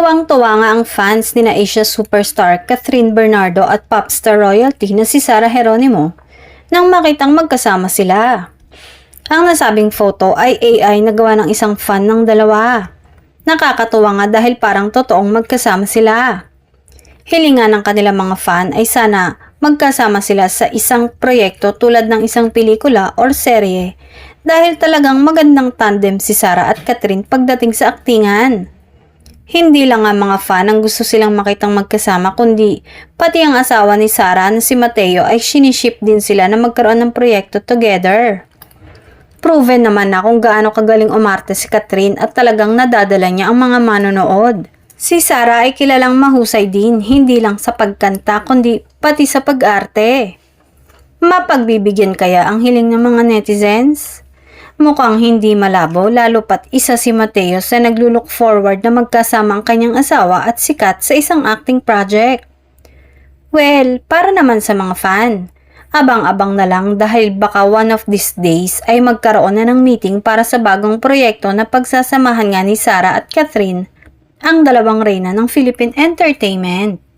Tuwang-tuwa nga ang fans ni na Asia superstar Catherine Bernardo at popstar royalty na si Sarah Geronimo nang makitang magkasama sila. Ang nasabing photo ay AI na gawa ng isang fan ng dalawa. Nakakatuwa nga dahil parang totoong magkasama sila. Hilingan ng kanilang mga fan ay sana magkasama sila sa isang proyekto tulad ng isang pelikula or serye dahil talagang magandang tandem si Sarah at Catherine pagdating sa aktingan. Hindi lang nga mga fan ang gusto silang makitang magkasama kundi pati ang asawa ni Sarah na si Mateo ay siniship din sila na magkaroon ng proyekto together. Proven naman na kung gaano kagaling umarte si Catherine at talagang nadadala niya ang mga manonood. Si Sarah ay kilalang mahusay din hindi lang sa pagkanta kundi pati sa pag-arte. Mapagbibigyan kaya ang hiling ng mga netizens? Mukhang hindi malabo lalo pat isa si Mateo sa naglulook forward na magkasama ang kanyang asawa at sikat sa isang acting project. Well, para naman sa mga fan, abang-abang na lang dahil baka one of these days ay magkaroon na ng meeting para sa bagong proyekto na pagsasamahan nga ni Sarah at Catherine, ang dalawang reyna ng Philippine entertainment.